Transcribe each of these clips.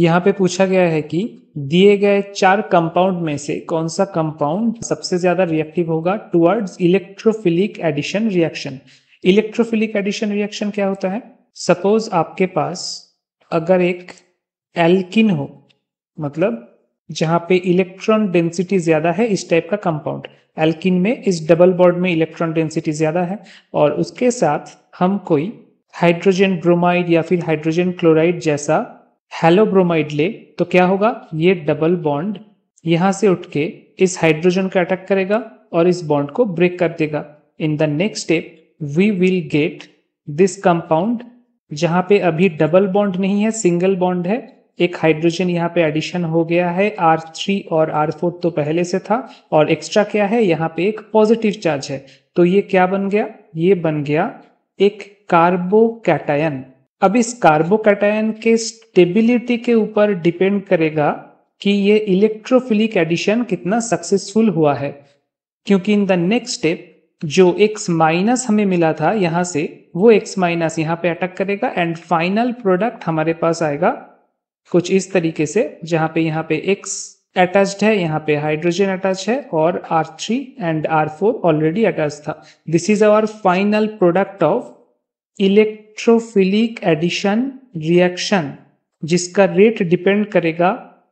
यहाँ पे पूछा गया है कि दिए गए 4 कंपाउंड में से कौन सा कंपाउंड सबसे ज्यादा रिएक्टिव होगा towards electrophilic addition reaction. Electrophilic addition reaction क्या होता है? सपोज आपके पास अगर एक एल्किन हो, मतलब जहां पे इलेक्ट्रॉन डेंसिटी ज्यादा है, इस टाइप का कंपाउंड एल्किन में इस डबल बॉन्ड में इलेक्ट्रॉन डेंसिटी ज्यादा है, और उसके साथ हम कोई हाइड्रोजन ब्रोमाइड या फिर हाइड्रोजन क्लोराइड जैसा हेलो ब्रोमाइड ले, तो क्या होगा? ये डबल बॉन्ड यहां से उठ के इस हाइड्रोजन को अटैक करेगा और इस बॉन्ड को ब्रेक कर देगा। In the next step we will get this compound जहां पे अभी डबल बॉन्ड नहीं है, सिंगल बॉन्ड है। एक हाइड्रोजन यहाँ पे एडिशन हो गया है, R3 और R4 तो पहले से था, और एक्स्ट्रा क्या है? यहाँ पे एक पॉजिटिव चार्ज है। तो ये क्या बन गया? ये बन गया एक कार्बोकैटायन। अब इस कार्बोकैटायन के स्टेबिलिटी के ऊपर डिपेंड करेगा कि ये इलेक्ट्रोफिलिक एडिशन कितना सक्सेसफुल हुआ है, क्योंकि इन द नेक्स्ट स्टेप जो X माइनस हमें मिला था यहां से, वो X माइनस यहाँ पे अटैक करेगा एंड फाइनल प्रोडक्ट हमारे पास आएगा कुछ इस तरीके से, जहां पे यहाँ पे X अटैच्ड है, यहाँ पे हाइड्रोजन अटैच है और R3 and R4 already attach था। This is our final product of electrophilic addition reaction, जिसका रेट डिपेंड करेगा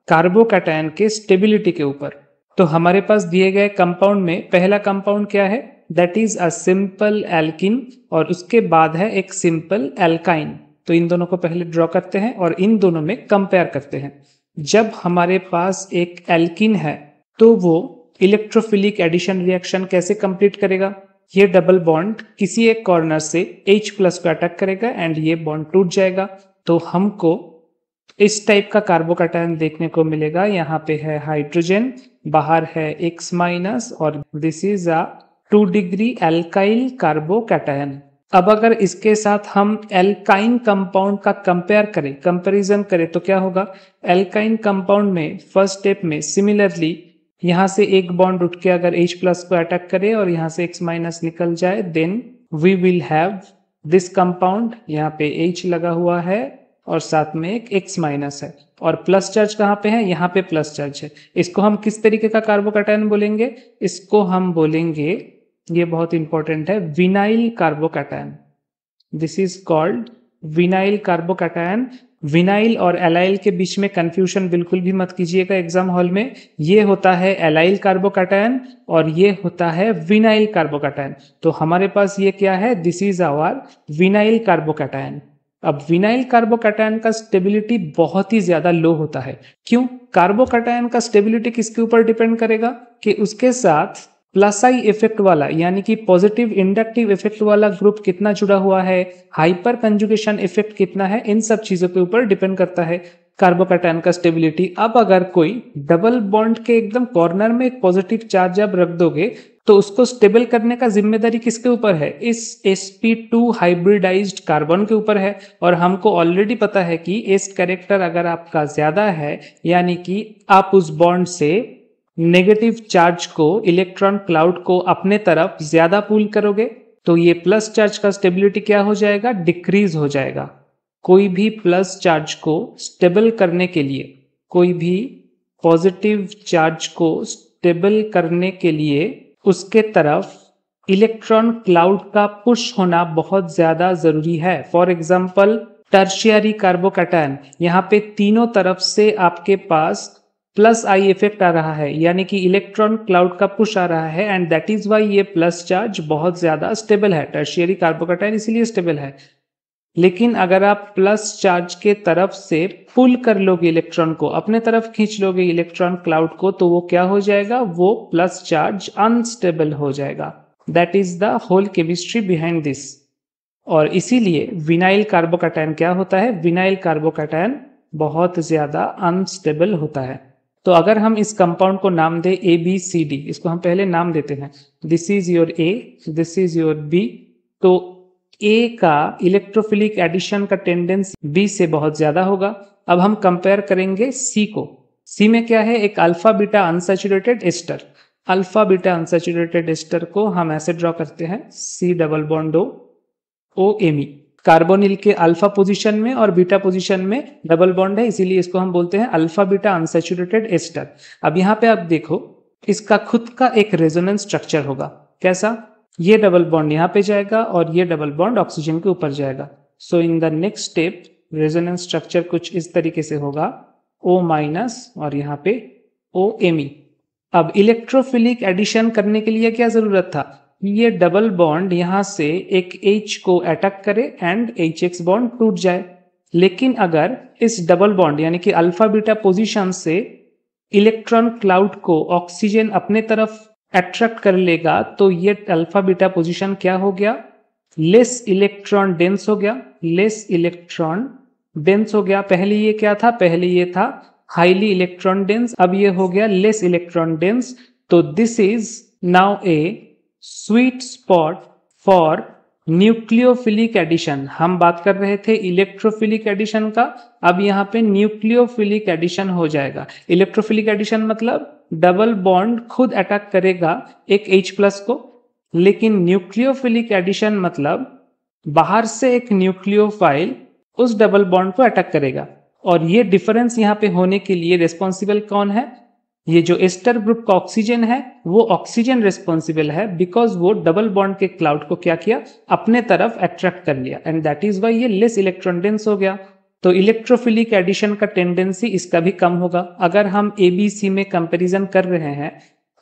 कार्बोकैटायन के स्टेबिलिटी के ऊपर। तो हमारे पास दिए गए कंपाउंड में पहला कंपाउंड क्या है? That is a simple alkene, और उसके बाद है एक सिंपल एल्काइन। तो इन दोनों को पहले ड्रॉ करते हैं और इन दोनों में कंपेयर करते हैं। जब हमारे पास एक एल्किन है तो वो इलेक्ट्रोफिलिक एडिशन रिएक्शन कैसे कंप्लीट करेगा? ये डबल बॉन्ड किसी एक कॉर्नर से H प्लस को अटैक करेगा एंड ये बॉन्ड टूट जाएगा। तो हमको इस टाइप का कार्बोकैटायन देखने को मिलेगा। यहाँ पे है हाइड्रोजन, बाहर है X माइनस, और this is a 2 degree alkyl carbocation. अब अगर इसके साथ हम एल्काइन कंपाउंड का कंपैरिजन करें तो क्या होगा? एल्काइन कंपाउंड में फर्स्ट स्टेप में सिमिलरली यहां से एक बॉन्ड उठ के अगर H प्लस को अटैक करे और यहां से X माइनस निकल जाए, then we will have this compound. यहाँ पे H लगा हुआ है और साथ में एक X माइनस है, और प्लस चार्ज कहाँ पे है? यहाँ पे प्लस चार्ज है। इसको हम किस तरीके का कार्बोकैटायन बोलेंगे? इसको हम बोलेंगे, ये बहुत इंपॉर्टेंट है, vinyl carbocation. This is called vinyl carbocation. Vinyl और एलाइल के बीच में कंफ्यूजन बिल्कुल भी मत कीजिएगा एग्जाम हॉल में। ये होता है एलाइल कार्बोकैटायन और ये होता है विनाइल कार्बोकैटायन। तो हमारे पास ये क्या है? This is our vinyl carbocation. अब विनाइल कार्बोकैटायन का स्टेबिलिटी बहुत ही ज्यादा लो होता है। क्यों? कार्बोकैटायन का स्टेबिलिटी किसके ऊपर डिपेंड करेगा? कि उसके साथ प्लस आई इफेक्ट वाला, यानी कि पॉजिटिव इंडक्टिव इफेक्ट वाला ग्रुप कितना जुड़ा हुआ है, हाइपर कंजुगेशन इफेक्ट कितना है, इन सब चीजों के ऊपर डिपेंड करता है कार्बोकैटायन का स्टेबिलिटी। अब अगर कोई डबल बॉन्ड के एकदम कॉर्नर में एक पॉजिटिव चार्ज अब रख दोगे तो उसको स्टेबल करने का जिम्मेदारी किसके ऊपर है? इस sp2 हाइब्रिडाइज्ड कार्बन के ऊपर है। और हमको ऑलरेडी पता है कि एस कैरेक्टर अगर आपका ज्यादा है, यानी कि आप उस बॉन्ड से नेगेटिव चार्ज को, इलेक्ट्रॉन क्लाउड को अपने तरफ ज्यादा पुल करोगे, तो ये प्लस चार्ज का स्टेबिलिटी क्या हो जाएगा? डिक्रीज हो जाएगा। कोई भी प्लस चार्ज को स्टेबल करने के लिए, कोई भी पॉजिटिव चार्ज को स्टेबल करने के लिए उसके तरफ इलेक्ट्रॉन क्लाउड का पुश होना बहुत ज्यादा जरूरी है। फॉर एग्जाम्पल टर्शियरी कार्बोकैटायन, यहाँ पे तीनों तरफ से आपके पास प्लस आई इफेक्ट आ रहा है, यानी कि इलेक्ट्रॉन क्लाउड का पुश आ रहा है, एंड दैट इज वाई ये प्लस चार्ज बहुत ज्यादा स्टेबल है। टर्शियरी कार्बोकैटायन इसीलिए स्टेबल है। लेकिन अगर आप प्लस चार्ज के तरफ से पुल कर लोगे, इलेक्ट्रॉन को अपने तरफ खींच लोगे इलेक्ट्रॉन क्लाउड को, तो वो क्या हो जाएगा? वो प्लस चार्ज अनस्टेबल हो जाएगा। That is the whole chemistry behind this. और इसीलिए विनाइल कार्बोकैटायन क्या होता है? विनाइल कार्बोकैटायन बहुत ज्यादा अनस्टेबल होता है। तो अगर हम इस कंपाउंड को नाम दे ABCD, इसको हम पहले नाम देते हैं, this is your A, this is your B। तो A का इलेक्ट्रोफिलिक एडिशन का टेंडेंसी B से बहुत ज्यादा होगा। अब हम कंपेयर करेंगे C को। C में क्या है? एक alpha beta unsaturated ester. Alpha beta unsaturated ester को हम ऐसे ड्रॉ करते हैं, C double bond O, OMe। Carbonyl के अल्फा पोजीशन में और बीटा पोजीशन में डबल बॉन्ड है, इसीलिए इसको हम बोलते हैं अल्फा बीटा अनसैचुरेटेड एस्टर। अब यहाँ पे आप देखो, इसका खुद का एक रेजोनेंस स्ट्रक्चर होगा। कैसा? ये डबल बॉन्ड यहाँ पे जाएगा और ये डबल बॉन्ड ऑक्सीजन के ऊपर जाएगा। So in the next step resonance structure कुछ इस तरीके से होगा, O माइनस और यहाँ पे OMe। अब इलेक्ट्रोफिलिक एडिशन करने के लिए क्या जरूरत था? ये डबल बॉन्ड यहां से एक H को अटैक करे एंड HX बॉन्ड टूट जाए। लेकिन अगर इस डबल बॉन्ड यानी कि अल्फा बीटा पोजीशन से इलेक्ट्रॉन क्लाउड को ऑक्सीजन अपने तरफ अट्रैक्ट कर लेगा तो ये अल्फा बीटा पोजीशन क्या हो गया? लेस इलेक्ट्रॉन डेंस हो गया। लेस इलेक्ट्रॉन डेंस हो गया। पहले ये क्या था? पहले ये था हाईली इलेक्ट्रॉन डेंस, अब ये हो गया लेस इलेक्ट्रॉन डेंस। तो this is now a sweet spot for nucleophilic addition. हम बात कर रहे थे इलेक्ट्रोफिलिक एडिशन का, अब यहाँ पे न्यूक्लियोफिलिक एडिशन हो जाएगा। इलेक्ट्रोफिलिक एडिशन मतलब डबल बॉन्ड खुद अटैक करेगा एक H+ को, लेकिन न्यूक्लियोफिलिक एडिशन मतलब बाहर से एक न्यूक्लियोफाइल उस डबल बॉन्ड को अटैक करेगा। और ये डिफरेंस यहाँ पे होने के लिए रिस्पॉन्सिबल कौन है? ये जो एस्टर ग्रुप का ऑक्सीजन है वो ऑक्सीजन रिस्पॉन्सिबल है, बिकॉज वो डबल बॉन्ड के क्लाउड को क्या किया? अपने तरफ अट्रैक्ट कर लिया, एंड दैट इज वाई ये लेस इलेक्ट्रॉन डेंस हो गया। तो इलेक्ट्रोफिलिक एडिशन का टेंडेंसी इसका भी कम होगा। अगर हम ABC में कंपैरिजन कर रहे हैं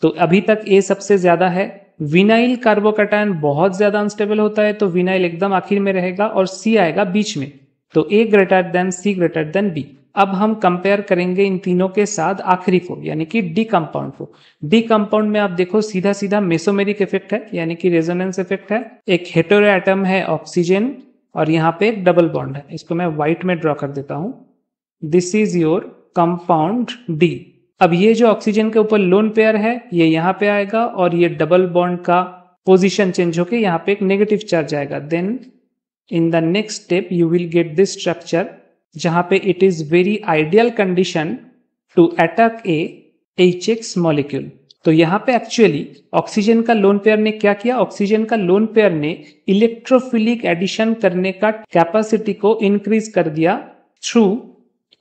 तो अभी तक A सबसे ज्यादा है। विनाइल कार्बोकैटायन बहुत ज्यादा अनस्टेबल होता है, तो विनाइल एकदम आखिर में रहेगा और C आएगा बीच में। तो A greater than C greater than B। अब हम कंपेयर करेंगे इन तीनों के साथ आखिरी को, यानी कि D कंपाउंड को। D कंपाउंड में आप देखो सीधा सीधा मेसोमेरिक इफेक्ट है, यानी कि रेजोनेंस इफेक्ट है। एक हेटेरो एटम है ऑक्सीजन और यहाँ पे एक डबल बॉन्ड है। इसको मैं व्हाइट में ड्रॉ कर देता हूं। This is your compound D। अब ये जो ऑक्सीजन के ऊपर लोन पेयर है ये यहाँ पे आएगा और ये डबल बॉन्ड का पोजिशन चेंज होके यहाँ पे एक नेगेटिव चार्ज आएगा। Then in the next step you will get this structure जहां पे it is very ideal condition to attack a HX molecule। तो यहाँ पे एक्चुअली ऑक्सीजन का लोन पेयर ने क्या किया? ऑक्सीजन का लोन पेयर ने इलेक्ट्रोफिलिक एडिशन करने का कैपेसिटी को इंक्रीज कर दिया थ्रू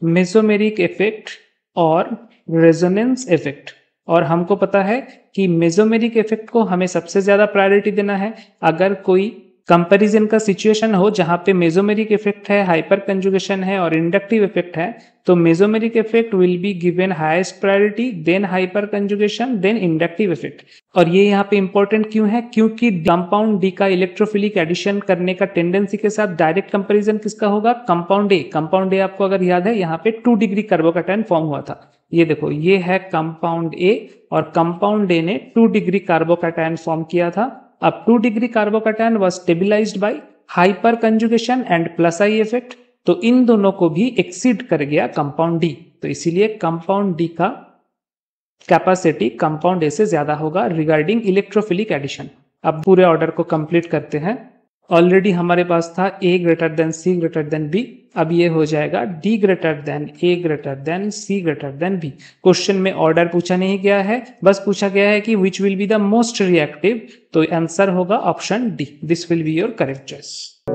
मेसोमेरिक इफेक्ट और रेजोनेंस इफेक्ट। और हमको पता है कि मेसोमेरिक इफेक्ट को हमें सबसे ज्यादा प्रायोरिटी देना है। अगर कोई कंपैरिजन का सिचुएशन हो जहां पे मेसोमेरिक इफेक्ट है, हाइपर कंजुगेशन है और इंडक्टिव इफेक्ट है, तो mesomeric effect will be given highest priority, then hyperconjugation, then inductive effect. और ये यहाँ पे इंपॉर्टेंट क्यों है? क्योंकि कंपाउंड D का इलेक्ट्रोफिलिक एडिशन करने का टेंडेंसी के साथ डायरेक्ट कंपेरिजन किसका होगा? Compound A। कंपाउंड A आपको अगर याद है यहाँ पे 2 डिग्री कार्बोकैटायन फॉर्म हुआ था। ये देखो, ये है कंपाउंड A और कंपाउंड A ने 2 डिग्री कार्बोकैटायन फॉर्म किया था। अब 2 degree carbocation was stabilised by hyperconjugation and plus I effect. तो इन दोनों को भी एक्सीड कर गया कंपाउंड D। तो इसीलिए कंपाउंड D का कैपेसिटी कंपाउंड A से ज्यादा होगा रिगार्डिंग इलेक्ट्रोफिलिक एडिशन। अब पूरे ऑर्डर को कंप्लीट करते हैं। ऑलरेडी हमारे पास था A greater than C greater than B। अब ये हो जाएगा D greater than A greater than C greater than B। Question में ऑर्डर पूछा नहीं गया है, बस पूछा गया है कि which will be the most reactive. तो आंसर होगा option D। This will be your correct choice.